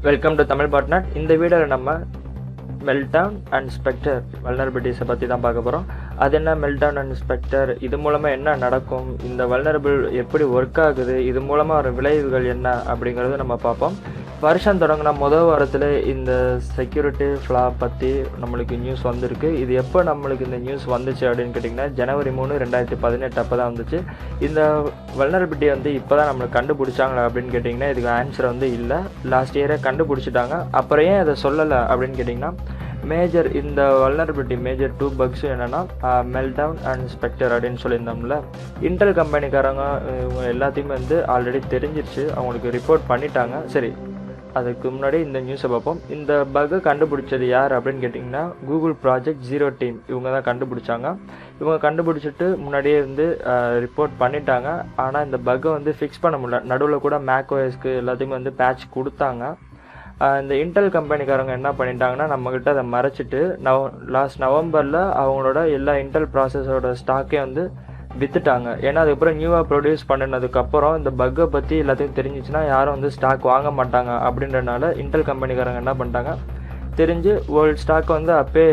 Welcome to Tamil botnet. இந்த வீடியோவில் நம்ம மெல்டவுன் அண்ட் ஸ்பெக்டர் வல்னரபிலிட்டிஸை பற்றி தான் பார்க்க போகிறோம். அது என்ன மெல்டவுன் அண்ட் ஸ்பெக்டர், இது மூலமாக என்ன நடக்கும், இந்த வல்னரபிள் எப்படி ஒர்க் ஆகுது, இது மூலமாக வர விளைவுகள் என்ன அப்படிங்கிறத நம்ம பார்ப்போம். வருஷம் தொடங்கின முதல் வாரத்தில் இந்த செக்யூரிட்டி ஃப்ளா பற்றி நம்மளுக்கு நியூஸ் வந்திருக்கு. இது எப்போ நம்மளுக்கு இந்த நியூஸ் வந்துச்சு அப்படின்னு கேட்டிங்கன்னா ஜனவரி 3, 2018 அப்போ தான் வந்துச்சு. இந்த வல்னரபிலிட்டி இப்போ தான் நம்மளுக்கு கண்டுபிடிச்சாங்களா அப்படின்னு கேட்டிங்கன்னா இதுக்கு ஆன்சர் இல்லை. லாஸ்ட் இயரே கண்டுபிடிச்சிட்டாங்க. அப்புறம் ஏன் அதை சொல்லலை அப்படின்னு கேட்டிங்கன்னா இந்த வல்னரபிலிட்டி மேஜர் 2 பக்ஸும் என்னென்னா மெல்டவுன் அண்ட் ஸ்பெக்டர் அப்படின்னு சொல்லியிருந்தோம்ல. இன்டெல் கம்பெனிக்காரங்க இவங்க எல்லாத்தையுமே ஆல்ரெடி தெரிஞ்சிருச்சு, அவங்களுக்கு ரிப்போர்ட் பண்ணிட்டாங்க. சரி, அதுக்கு முன்னாடி இந்த நியூஸை பார்ப்போம். இந்த பக்கை கண்டுபிடிச்சது யார் அப்படின்னு கேட்டிங்கன்னா கூகுள் ப்ராஜெக்ட் 0 டீம் இவங்க தான் கண்டுபிடிச்சாங்க. இவங்க கண்டுபிடிச்சிட்டு முன்னாடியே ரிப்போர்ட் பண்ணிட்டாங்க. ஆனால் இந்த பக்கை ஃபிக்ஸ் பண்ண முடியல. நடுவில் கூட மேக்ஓஎஸ்க்கு எல்லாத்தையுமே பேட்ச் கொடுத்தாங்க. இந்த இன்டெல் கம்பெனிக்காரங்க என்ன பண்ணிட்டாங்கன்னா நம்மக்கிட்ட அதை மறைச்சிட்டு லாஸ்ட் நவம்பரில் அவங்களோட எல்லா இன்டெல் ப்ராசஸரோட ஸ்டாக்கே விற்றுட்டாங்க. ஏன்னா அதுக்கப்புறம் நியூவாக ப்ரொடியூஸ் பண்ணினதுக்கப்புறம் இந்த பக்கை பற்றி எல்லாத்தையும் தெரிஞ்சிச்சுன்னா யாரும் ஸ்டாக் வாங்க மாட்டாங்க. அப்படின்றனால இன்டெல் கம்பெனிக்காரங்க என்ன பண்ணிட்டாங்க, தெரிஞ்சு ஒரு ஸ்டாக் அப்பே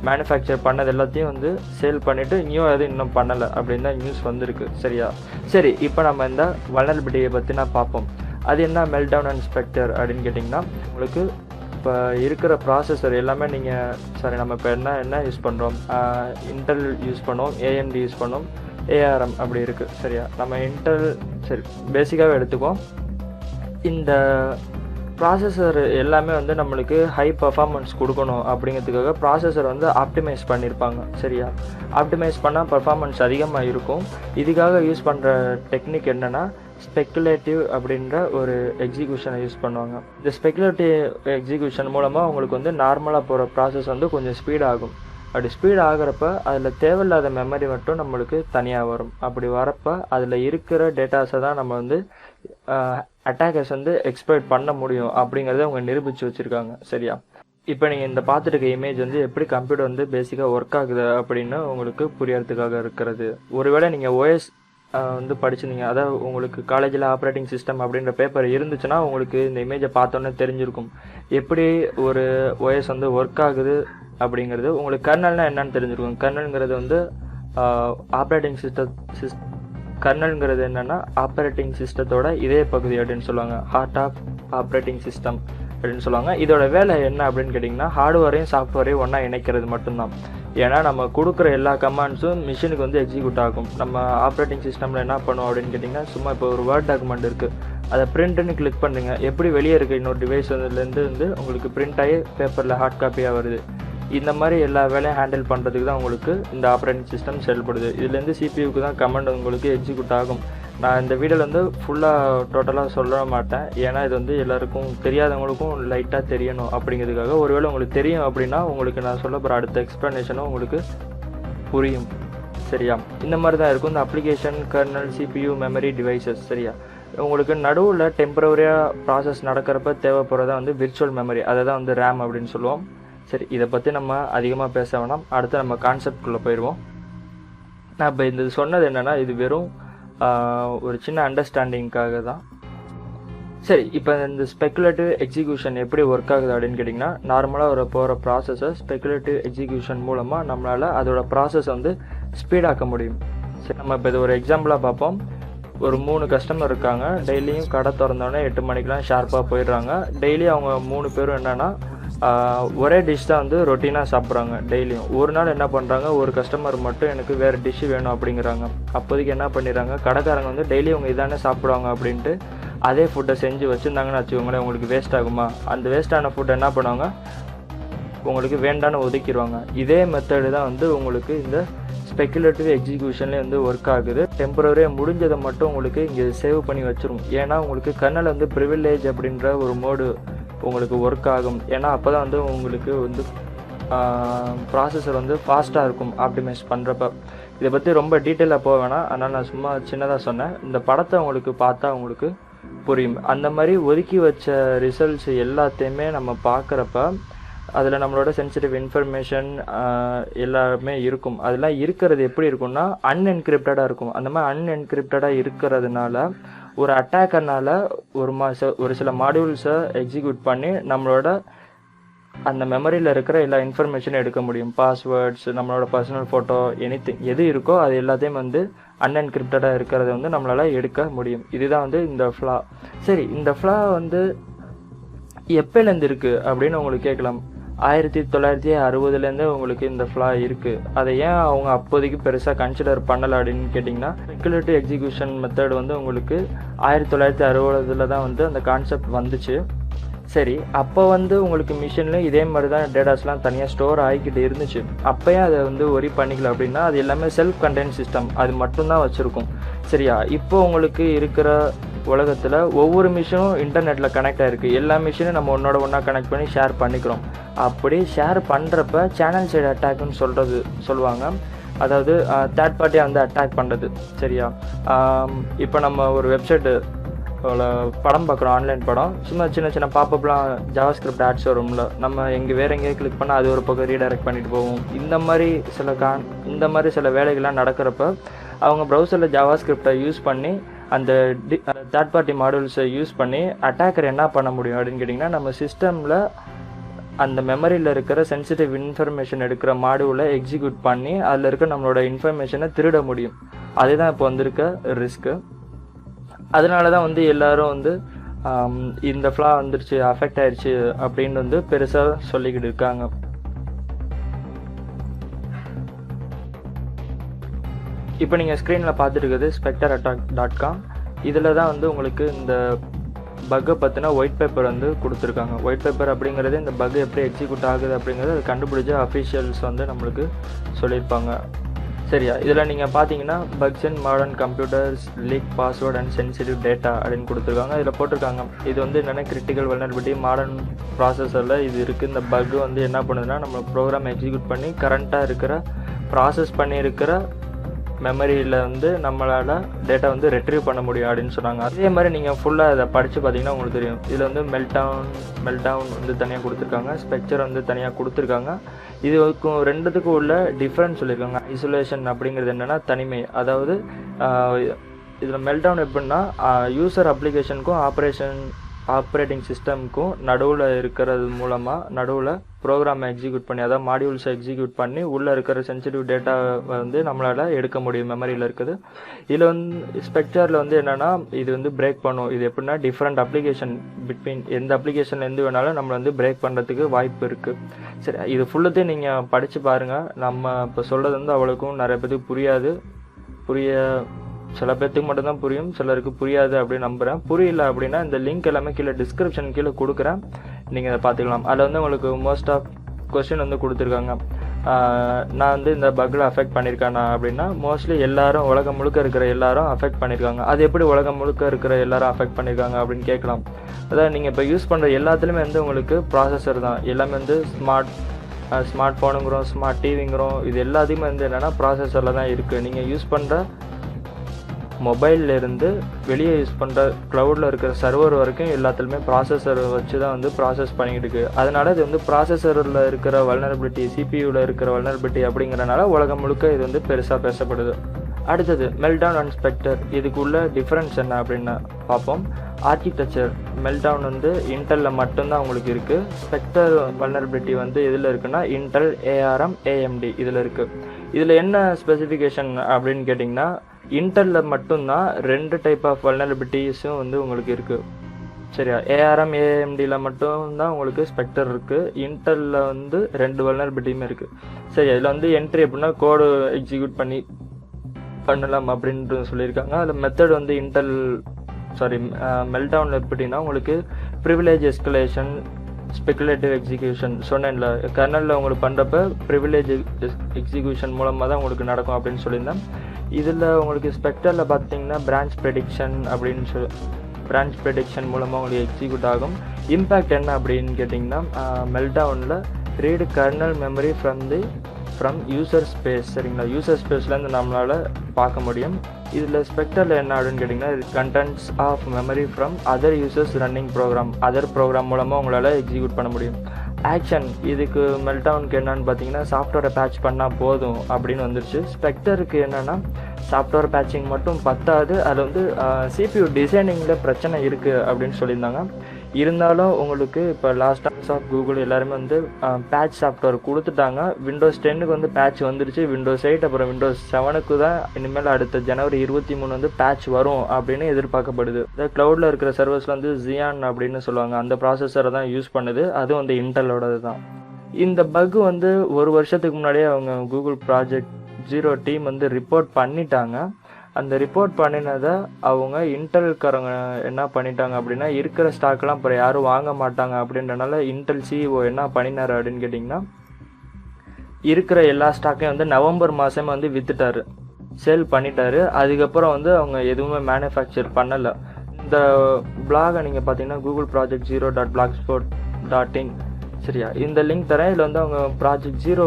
மேனுஃபேக்சர் பண்ணது எல்லாத்தையும் சேல் பண்ணிவிட்டு நியூவாக எதுவும் இன்னும் பண்ணலை அப்படின்னு தான் நியூஸ் வந்திருக்கு. சரி, இப்போ நம்ம இந்த வல்னரபிலிட்டியை பற்றி பார்ப்போம். அது என்ன மெல்டவுன் அண்ட் ஸ்பெக்டர் அப்படின்னு கேட்டிங்கன்னா உங்களுக்கு இப்போ இருக்கிற ப்ராசஸர் எல்லாமே நம்ம இப்போ என்ன யூஸ் பண்ணுறோம், இன்டெல் யூஸ் பண்ணுவோம், ஏஎம்டி யூஸ் பண்ணுவோம், ஏஆர்எம் அப்படி இருக்குது. சரியா, நம்ம இன்டெல் பேசிக்காகவே எடுத்துக்குவோம். இந்த ப்ராசஸர் எல்லாமே நம்மளுக்கு ஹை பர்ஃபார்மன்ஸ் கொடுக்கணும் அப்படிங்கிறதுக்காக ப்ராசஸர் ஆப்டிமைஸ் பண்ணியிருப்பாங்க. சரியா, ஆப்டிமைஸ் பண்ணால் பர்ஃபார்மன்ஸ் அதிகமாக இருக்கும். இதுக்காக யூஸ் பண்ணுற டெக்னிக் என்னென்னா ஸ்பெக்குலேட்டிவ் அப்படின்ற ஒரு எக்ஸிக்யூஷனை யூஸ் பண்ணுவாங்க. இந்த ஸ்பெக்குலேட்டிவ் எக்ஸிக்யூஷன் மூலமாக உங்களுக்கு நார்மலாக போகிற ப்ராசஸ் கொஞ்சம் ஸ்பீட் ஆகும். அப்படி ஸ்பீட் ஆகிறப்ப அதில் தேவையில்லாத மெமரி மட்டும் நம்மளுக்கு தனியாக வரும். அப்படி வரப்போ அதில் இருக்கிற டேட்டாஸை தான் நம்ம அட்டாக்கர்ஸ் எக்ஸ்ப்ளாய்ட் பண்ண முடியும் அப்படிங்கிறத அவங்க நிரூபித்து வச்சுருக்காங்க. சரியா, இப்போ நீங்கள் இந்த பார்த்துட்டு இருக்க இமேஜ் எப்படி கம்ப்யூட்டர் பேசிக்காக ஒர்க் ஆகுது அப்படின்னு உங்களுக்கு புரியறதுக்காக இருக்கிறது. ஒருவேளை நீங்கள் ஓஎஸ் படிச்சிருந்தீங்க, அதாவது உங்களுக்கு காலேஜில் ஆப்ரேட்டிங் சிஸ்டம் அப்படின்ற பேப்பர் இருந்துச்சுன்னா உங்களுக்கு இந்த இமேஜை பார்த்தோன்னே தெரிஞ்சிருக்கும் எப்படி ஒரு ஓஎஸ் ஒர்க் ஆகுது அப்படிங்கிறது. உங்களுக்கு கர்னல்னா என்னன்னு தெரிஞ்சிருக்கும். கர்னல்ங்கிறது ஆப்ரேட்டிங் கர்னல்ங்கிறது என்னென்னா ஆப்ரேட்டிங் சிஸ்டத்தோட இதே பகுதி அப்படின்னு சொல்லுவாங்க. ஹார்ட் ஆஃப் ஆப்ரேட்டிங் சிஸ்டம் அப்படின்னு சொல்லுவாங்க. இதோட வேலை என்ன அப்படின்னு கேட்டிங்கன்னா ஹார்ட்வேரையும் சாஃப்ட்வேரையும் ஒன்றா இணைக்கிறது மட்டும்தான். ஏன்னா நம்ம கொடுக்குற எல்லா கமாண்ட்ஸும் மிஷினுக்கு எக்ஸிக்யூட் ஆகும். நம்ம ஆப்ரேட்டிங் சிஸ்டமில் என்ன பண்ணுவோம் அப்படின்னு கேட்டிங்கன்னா சும்மா இப்போ ஒரு வேர்ட் டாக்குமெண்ட் இருக்குது, அதை பிரிண்ட்னு கிளிக் பண்ணுங்க, எப்படி வெளியே இருக்குது இன்னொரு டிவைஸ்லேருந்து உங்களுக்கு பிரிண்ட் ஆகி பேப்பரில் ஹார்ட் காப்பியாக வருது. இந்த மாதிரி எல்லா வேலையும் ஹேண்டில் பண்ணுறதுக்கு தான் உங்களுக்கு இந்த ஆப்ரேட்டிங் சிஸ்டம் செயல்படுது. இதுலேருந்து சிபியூக்கு தான் கமாண்ட் உங்களுக்கு எக்ஸிக்யூட் ஆகும். நான் இந்த வீடியோவில் ஃபுல்லாக டோட்டலாக சொல்ல மாட்டேன், ஏன்னா இது எல்லாருக்கும் தெரியாதவங்களுக்கும் லைட்டாக தெரியணும் அப்படிங்கிறதுக்காக. ஒருவேளை உங்களுக்கு தெரியும் அப்படின்னா உங்களுக்கு நான் சொல்ல போகிற அடுத்த எக்ஸ்ப்ளனேஷனும் உங்களுக்கு புரியும். சரியா, இந்த மாதிரி தான் இருக்கும் இந்த application, kernel, CPU, memory, devices. சரியா, உங்களுக்கு நடுவில் டெம்பரவரியாக ப்ராசஸ் நடக்கிறப்ப தேவைப்படுறதா விர்ச்சுவல் மெமரி, அதை தான் ரேம் அப்படின்னு சொல்லுவோம். சரி, இதை பற்றி நம்ம அதிகமாக பேச வேணாம், அடுத்து நம்ம கான்செப்ட்குள்ளே போயிடுவோம். நான் இப்போ இந்த சொன்னது என்னென்னா இது வெறும் ஒரு சின்ன அண்டர்ஸ்டாண்டிங்காக தான். சரி, இப்போ இந்த ஸ்பெக்குலேட்டிவ் எக்ஸிக்யூஷன் எப்படி ஒர்க் ஆகுது அப்படின்னு கேட்டிங்கன்னா நார்மலாக போகிற ப்ராசஸை ஸ்பெக்குலேட்டிவ் எக்ஸிக்யூஷன் மூலமாக நம்மளால் அதோட ப்ராசஸ் ஸ்பீடாக்க முடியும். சரி, நம்ம இப்போ இது ஒரு எக்ஸாம்பிளாக பார்ப்போம். ஒரு 3 கஸ்டமர் இருக்காங்க. டெய்லியும் கடை திறந்தோடனே 8 மணிக்கெலாம் ஷார்ப்பாக போயிடுறாங்க. டெய்லி அவங்க 3 பேரும் என்னென்னா ஒரே டிஷ் தான் ரொட்டீனாக சாப்பிட்றாங்க டெய்லியும். ஒரு நாள் என்ன பண்ணுறாங்க, ஒரு கஸ்டமர் மட்டும் எனக்கு வேறு டிஷ்ஷு வேணும் அப்படிங்கிறாங்க. அப்போதைக்கு என்ன பண்ணிடுறாங்க, கடைக்காரங்க டெய்லி அவங்க இதானே சாப்பிடுவாங்க அப்படின்ட்டு அதே ஃபுட்டை செஞ்சு வச்சுருந்தாங்கன்னு வச்சுக்கோங்களேன். உங்களுக்கு வேஸ்ட் ஆகுமா, அந்த வேஸ்ட்டான ஃபுட்டை என்ன பண்ணுவாங்க, உங்களுக்கு வேண்டான்னு ஒதுக்கிடுவாங்க. இதே மெத்தடு தான் உங்களுக்கு இந்த ஸ்பெக்குலேட்டிவ் எக்ஸிக்யூஷன்லேயே ஒர்க் ஆகுது. டெம்பரரியாக முடிஞ்சதை மட்டும் உங்களுக்கு இங்கே சேவ் பண்ணி வச்சிரும். ஏன்னா உங்களுக்கு கர்னல் ப்ரிவிலேஜ் அப்படின்ற ஒரு மோடு உங்களுக்கு ஒர்க் ஆகும். ஏன்னா அப்போ தான் உங்களுக்கு ப்ராசஸர் ஃபாஸ்ட்டாக இருக்கும் ஆப்டிமைஸ் பண்ணுறப்ப. இதை பற்றி ரொம்ப டீட்டெயிலாக போக வேணாம், அதனால் நான் சும்மா சின்னதாக சொன்னேன். இந்த படத்தை உங்களுக்கு பார்த்தா உங்களுக்கு புரியும். அந்த மாதிரி ஒதுக்கி வச்ச ரிசல்ட்ஸ் எல்லாத்தையுமே நம்ம பார்க்குறப்ப அதில் நம்மளோட சென்சிட்டிவ் இன்ஃபர்மேஷன் எல்லாமே இருக்கும். அதெல்லாம் இருக்கிறது எப்படி இருக்கும்னா அன்என்கிரிப்டடாக இருக்கும். அந்த மாதிரி அன்என்கிரிப்டடாக இருக்கிறதுனால ஒரு அட்டாக்கர்னால் ஒரு சில மாடியூல்ஸை எக்ஸிக்யூட் பண்ணி நம்மளோட அந்த மெமரியில் இருக்கிற எல்லா இன்ஃபர்மேஷனும் எடுக்க முடியும். பாஸ்வேர்ட்ஸ், நம்மளோட பர்சனல் ஃபோட்டோ, எது இருக்கோ அது எல்லாத்தையும் வந்து அன்என்கிரிப்டடாக இருக்கிறத வந்து நம்மளால் எடுக்க முடியும். இதுதான் வந்து இந்த ஃப்ளா. சரி, இந்த ஃப்ளா வந்து எப்போலேருந்து இருக்குது அப்படின்னு உங்களுக்கு கேட்கலாம். 1960 உங்களுக்கு இந்த ஃப்ளா இருக்குது. அதை ஏன் அவங்க அப்போதைக்கு பெருசாக கன்சிடர் பண்ணலை அப்படின்னு கேட்டிங்கன்னா, ஸ்பெகுலேட்டிவ் எக்ஸிக்யூஷன் மெத்தட் வந்து உங்களுக்கு 1960 தான் வந்து அந்த கான்செப்ட் வந்துச்சு. சரி, அப்போ வந்து உங்களுக்கு மிஷினில் இதே மாதிரி தான் டேட்டாஸ்லாம் தனியாக ஸ்டோர் ஆகிக்கிட்டு இருந்துச்சு. அப்போயே அதை வந்து ஒரி பண்ணிக்கல அப்படின்னா அது எல்லாமே செல்ஃப் கண்டெய்ன் சிஸ்டம், அது மட்டும்தான் வச்சுருக்கும். சரியா, இப்போ உங்களுக்கு இருக்கிற உலகத்தில் ஒவ்வொரு மிஷினும் இன்டர்நெட்டில் கனெக்ட் ஆகிருக்கு. எல்லா மிஷினும் நம்ம ஒன்றா கனெக்ட் பண்ணி ஷேர் பண்ணிக்கிறோம். அப்படி ஷேர் பண்ணுறப்ப சேனல் சைடு அட்டாக்னு சொல்லுவாங்க. அதாவது தேர்ட் பார்ட்டியாக வந்து அட்டாக் பண்ணுறது. சரியா, இப்போ நம்ம ஒரு வெப்சைட்டு படம் பார்க்குறோம், ஆன்லைன் படம், சும்மா சின்ன பாப்பப்லாம் ஜாவாஸ்கிரிப்ட் ஆட்ஸ் வரும்ல, நம்ம வேறு எங்கேயே கிளிக் பண்ணால் அது ஒரு பக்கம் ரீடைரக்ட் பண்ணிட்டு போகும். இந்த மாதிரி சில வேலைகள்லாம் நடக்கிறப்ப அவங்க ப்ரௌசரில் ஜாவாஸ்கிரிப்டை யூஸ் பண்ணி அந்த தேர்ட் பார்ட்டி மாடியூல்ஸை யூஸ் பண்ணி அட்டாக்கர் என்ன பண்ண முடியும் அப்படின்னு கேட்டிங்கன்னா, நம்ம சிஸ்டமில் அந்த மெமரியில் இருக்கிற சென்சிட்டிவ் இன்ஃபர்மேஷன் எடுக்கிற மாடியூலை எக்ஸிக்யூட் பண்ணி அதில் இருக்க நம்மளோட இன்ஃபர்மேஷனை திருட முடியும். அதுதான் இப்போ வந்திருக்க ரிஸ்க்கு. அதனால தான் வந்து எல்லோரும் வந்து இந்த ஃப்ளா வந்துருச்சு, அஃபெக்ட் ஆயிடுச்சு அப்படின்னு வந்து பெருசாக சொல்லிக்கிட்டு இருக்காங்க. இப்போ நீங்கள் ஸ்க்ரீனில் பார்த்துட்டு இருக்கிறது specterattack.com. இதில் தான் வந்து உங்களுக்கு இந்த பக்கை பற்றின ஒயிட் பேப்பர் வந்து கொடுத்துருக்காங்க. ஒயிட் பேப்பர் அப்படிங்கிறது இந்த பக் எப்படி எக்ஸிக்யூட் ஆகுது அப்படிங்கிறது அது கண்டுபிடிச்ச அஃபிஷியல்ஸ் வந்து நம்மளுக்கு சொல்லியிருப்பாங்க. சரியா, இதில் நீங்கள் பார்த்தீங்கன்னா bugs in modern computers, leak password and sensitive data அப்படின்னு கொடுத்துருக்காங்க. இதில் போட்டிருக்காங்க இது வந்து என்னென்ன கிரிட்டிக்கல் வல்னரபிலிட்டி மாடர்ன் ப்ராசஸரில் இது இருக்குது. இந்த பக் வந்து என்ன பண்ணுதுன்னா, நம்ம ப்ரோக்ராம் எக்ஸிக்யூட் பண்ணி கரண்ட்டாக இருக்கிற ப்ராசஸ் பண்ணியிருக்கிற மெமரியில் வந்து நம்மளால் டேட்டா வந்து ரெட்ரீவ் பண்ண முடியும் அப்படின்னு சொன்னாங்க. அதே மாதிரி நீங்கள் ஃபுல்லாக அதை படித்து பார்த்தீங்கன்னா உங்களுக்கு தெரியும். இதில் வந்து மெல்டவுன் வந்து தனியாக கொடுத்துருக்காங்க, ஸ்பெக்சர் வந்து தனியாக கொடுத்துருக்காங்க. இதுக்கும் ரெண்டுத்துக்கும் உள்ள டிஃப்ரென்ஸ் சொல்லியிருக்காங்க. ஐசோலேஷன் அப்படிங்கிறது என்னென்னா தனிமை. அதாவது இதில் மெல்டவுன் எப்படின்னா யூசர் அப்ளிகேஷனுக்கும் ஆப்ரேட்டிங் சிஸ்டமுக்கும் நடுவில் இருக்கிறது மூலமாக நடுவில் ப்ரோக்ராமை எக்ஸிக்யூட் பண்ணி, அதாவது மாடியூல்ஸை எக்ஸிக்யூட் பண்ணி உள்ளே இருக்கிற சென்சிட்டிவ் டேட்டா வந்து நம்மளால் எடுக்க முடியும் மெமரியில் இருக்குது. இதில் வந்து ஸ்பெக்சரில் வந்து என்னென்னா இது வந்து பிரேக் பண்ணும். இது எப்படின்னா டிஃப்ரெண்ட் அப்ளிகேஷன் பிட்வீன் எந்த அப்ளிகேஷன்லேருந்து வேணாலும் நம்மளை வந்து பிரேக் பண்ணுறதுக்கு வாய்ப்பு இருக்குது. சரி, இது ஃபுல்லத்தையும் நீங்கள் படித்து பாருங்கள். நம்ம இப்போ சொல்கிறது வந்து அவ்வளோக்கும் நிறைய பேருக்கு சில பேர்த்துக்கு மட்டும்தான் புரியும், சிலருக்கு புரியாது அப்படின்னு நம்புகிறேன். புரியல அப்படின்னா இந்த லிங்க் எல்லாமே டிஸ்கிரிப்ஷன் கீழே கொடுக்குறேன், நீங்கள் அதை பார்த்துக்கலாம். அதில் வந்து உங்களுக்கு மோஸ்ட் ஆஃப் கொஸ்டின் வந்து கொடுத்துருக்காங்க. நான் வந்து இந்த பக்கில் அஃபெக்ட் பண்ணியிருக்கேனா அப்படின்னா மோஸ்ட்லி எல்லாரும் உலகம் முழுக்க இருக்கிற எல்லாரும் அஃபெக்ட் பண்ணியிருக்காங்க. அது எப்படி உலகம் முழுக்க இருக்கிற எல்லாரும் அஃபெக்ட் பண்ணியிருக்காங்க அப்படின்னு கேட்கலாம். அதாவது நீங்கள் இப்போ யூஸ் பண்ணுற எல்லாத்துலேயுமே வந்து உங்களுக்கு ப்ராசஸர் தான். எல்லாமே வந்து ஸ்மார்ட் ஃபோனுங்கிறோம், ஸ்மார்ட் டிவிங்கிறோம், இது எல்லாத்தையுமே வந்து என்னென்னா ப்ராசஸரில் தான் இருக்குது. நீங்கள் யூஸ் பண்ணுற மொபைல்லேருந்து வெளியே யூஸ் பண்ணுற க்ளவுடில் இருக்கிற சர்வர் வரைக்கும் எல்லாத்துலேயுமே ப்ராசஸர் வச்சு தான் வந்து ப்ராசஸ் பண்ணிக்கிட்டு இருக்குது. அதனால் இது வந்து ப்ராசஸரில் இருக்கிற வல்னரபிலிட்டி, சிபியூவில் இருக்கிற வல்னரபிலிட்டி அப்படிங்கிறனால உலகம் முழுக்க இது வந்து பெருசாக பேசப்படுது. அடுத்தது மெல்டவுன் அண்ட் ஸ்பெக்டர். இதுக்குள்ள டிஃப்ரென்ஸ் என்ன அப்படின்னு பார்ப்போம். ஆர்கிடெக்சர் மெல்டவுன் வந்து இன்டெல்லில் மட்டும்தான் உங்களுக்கு இருக்குது. ஸ்பெக்டர் வல்னரபிலிட்டி வந்து எதில் இருக்குன்னா இன்டெல், ARM, AMD இதில் இருக்குது. இதில் என்ன ஸ்பெசிஃபிகேஷன் அப்படின்னு கேட்டிங்கன்னா, இன்டெல்லில் மட்டும்தான் 2 டைப் ஆஃப் வல்னரபிலிட்டிஸும் வந்து உங்களுக்கு இருக்குது. சரியா, ARM, AMDயில் மட்டும்தான் உங்களுக்கு ஸ்பெக்டர் இருக்குது. இன்டெல்லில் வந்து 2 வல்னரபிலிட்டியுமே இருக்குது. சரியா, இதில் வந்து என்ட்ரி எப்படின்னா கோடு எக்ஸிக்யூட் பண்ணலாம் அப்படின்ட்டு சொல்லியிருக்காங்க. அதில் மெத்தட் வந்து மெல்டவுன் எப்படின்னா உங்களுக்கு ப்ரிவிலேஜ் எஸ்கலேஷன், ஸ்பெகுலேட்டிவ் எக்ஸிக்யூஷன் சொன்னேன்ல, கர்னலில் உங்களுக்கு பண்ணுறப்ப ப்ரிவிலேஜ் எக்ஸிக்யூஷன் மூலமாக தான் உங்களுக்கு நடக்கும் அப்படின்னு சொல்லியிருந்தேன். இதில் உங்களுக்கு ஸ்பெக்டரில் பார்த்தீங்கன்னா பிரான்ச் ப்ரெடிக்ஷன் மூலமாக உங்களுக்கு எக்ஸிக்யூட் ஆகும். இம்பேக்ட் என்ன அப்படின்னு கேட்டிங்கன்னா, மெல்டவுனில் read kernel memory from user space. சரிங்களா, யூசர் ஸ்பேஸ்லேருந்து நம்மளால் பார்க்க முடியும். இதில் ஸ்பெக்டரில் என்ன அப்படின்னு கேட்டிங்கன்னா, contents of memory from other users running program மூலமாக உங்களால் எக்ஸிக்யூட் பண்ண முடியும். ஆக்ஷன் இதுக்கு மெல்டவுனுக்கு என்னன்னு பார்த்தீங்கன்னா சாஃப்ட்வேரை பேட்ச் பண்ணால் போதும் அப்படின்னு வந்துருச்சு. ஸ்பெக்டருக்கு என்னென்னா சாஃப்ட்வேர் பேட்சிங் மட்டும் பத்தாது, அதில் வந்து CPU டிசைனிங்கில் பிரச்சனை இருக்குது அப்படின்னு சொல்லியிருந்தாங்க. இருந்தாலும் உங்களுக்கு இப்போ லாஸ்ட் ஆஃப் கூகுள் எல்லாருமே வந்து பேட்ச் சாஃப்ட்வேர் கொடுத்துட்டாங்க. விண்டோஸ் 10க்கு வந்து பேட்ச் வந்துருச்சு. விண்டோஸ் 8 அப்புறம் விண்டோஸ் 7க்கு தான் இனிமேல் அடுத்த ஜனவரி 23 வந்து பேட்ச் வரும் அப்படின்னு எதிர்பார்க்கப்படுது. இந்த க்ளவுடில் இருக்கிற சர்வர்ஸில் வந்து ஜியான் அப்படின்னு சொல்லுவாங்க, அந்த ப்ராசஸரை தான் யூஸ் பண்ணுது. அதுவும் வந்து இன்டலோடது தான். இந்த பக் வந்து ஒரு வருஷத்துக்கு முன்னாடியே அவங்க கூகுள் ப்ராஜெக்ட் 0 டீம் வந்து ரிப்போர்ட் பண்ணிட்டாங்க. அந்த ரிப்போர்ட் பண்ணினதை அவங்க இன்டெல்காரங்க என்ன பண்ணிட்டாங்க அப்படின்னா, இருக்கிற ஸ்டாக்லாம் அப்புறம் யாரும் வாங்க மாட்டாங்க அப்படின்றனால இன்டெல் CEO என்ன பண்ணினார் அப்படின்னு கேட்டிங்கன்னா, இருக்கிற எல்லா ஸ்டாக்கையும் வந்து நவம்பர் மாதமே வந்து விற்றுட்டாரு, சேல் பண்ணிட்டாரு. அதுக்கப்புறம் வந்து அவங்க எதுவுமே மேனுஃபேக்சர் பண்ணலை. இந்த பிளாகை நீங்கள் பார்த்தீங்கன்னா கூகுள் ப்ராஜெக்ட் 0.blogspot.in சரியா, இந்த லிங்க் தரேன். இதில் வந்து அவங்க ப்ராஜெக்ட் 0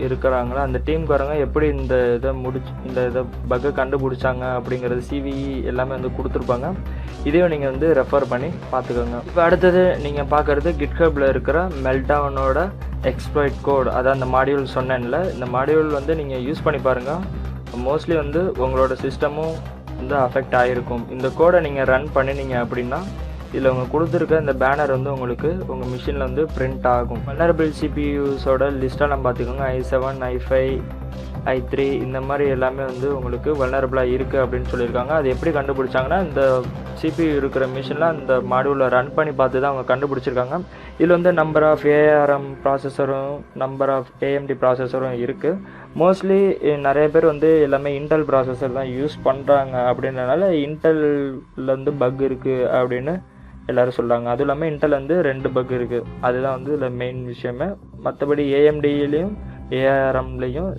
இருக்கிறாங்களா அந்த டீம்காரங்க எப்படி இந்த இதை பக்கை கண்டுபிடிச்சாங்க அப்படிங்கிறது CVE எல்லாமே வந்து கொடுத்துருப்பாங்க. இதையும் நீங்கள் வந்து ரெஃபர் பண்ணி பார்த்துக்கோங்க. இப்போ அடுத்தது நீங்கள் பார்க்குறது GitHubல இருக்கிற மெல்டவுனோட எக்ஸ்ப்ளாய்ட் கோட், அதான் அந்த மாடியூல் சொன்னேன்ல, இந்த மாடியூல் வந்து நீங்கள் யூஸ் பண்ணி பாருங்கள். மோஸ்ட்லி வந்து உங்களோட சிஸ்டமும் வந்து அஃபெக்ட் ஆகிருக்கும். இந்த கோடை நீங்கள் ரன் பண்ணினீங்க அப்படின்னா இதில் அவங்க கொடுத்துருக்க இந்த பேனர் வந்து உங்களுக்கு உங்கள் மிஷினில் வந்து பிரிண்ட் ஆகும். வல்னரபிள் CPUஸோட லிஸ்ட்டெல்லாம் பார்த்துக்கோங்க. i7, i5, i3 இந்த மாதிரி எல்லாமே வந்து உங்களுக்கு வல்னரபிளாக இருக்குது அப்படின்னு சொல்லியிருக்காங்க. அது எப்படி கண்டுபிடிச்சாங்கன்னா, இந்த CPU இருக்கிற மிஷினில் அந்த மாடியூலில் ரன் பண்ணி பார்த்து தான் அவங்க கண்டுபிடிச்சிருக்காங்க. இதில் வந்து நம்பர் ஆஃப் ARM ப்ராசஸரும் நம்பர் ஆஃப் AMD ப்ராசஸரும் இருக்குது. மோஸ்ட்லி நிறைய பேர் வந்து எல்லாமே இன்டெல் ப்ராசஸர் தான் யூஸ் பண்ணுறாங்க. அப்படின்றனால இன்டெல்ல வந்து பக் இருக்குது அப்படின்னு எல்லோரும் சொல்கிறாங்க. அதுவும் இல்லாமல் இன்டெல் வந்து 2 பக் இருக்குது. அதுதான் வந்து இதில் மெயின் விஷயமே. மற்றபடி AMDலையும் ARMலையும்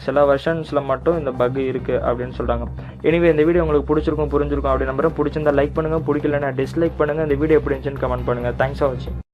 சில வெர்ஷன்ஸில் மட்டும் இந்த பக் இருக்குது அப்படின்னு சொல்கிறாங்க. எனிவே இந்த வீடியோ உங்களுக்கு பிடிச்சிருக்கும் புரிஞ்சிருக்கும் அப்படி நம்புறேன். பிடிச்சிருந்தா லைக் பண்ணுங்கள், பிடிக்கலன்னா டிஸ்லைக் பண்ணுங்கள். இந்த வீடியோ எப்படி இருந்துச்சுன்னு கமெண்ட் பண்ணுங்கள். தேங்க்ஸ் ஃபார் வாட்சிங்.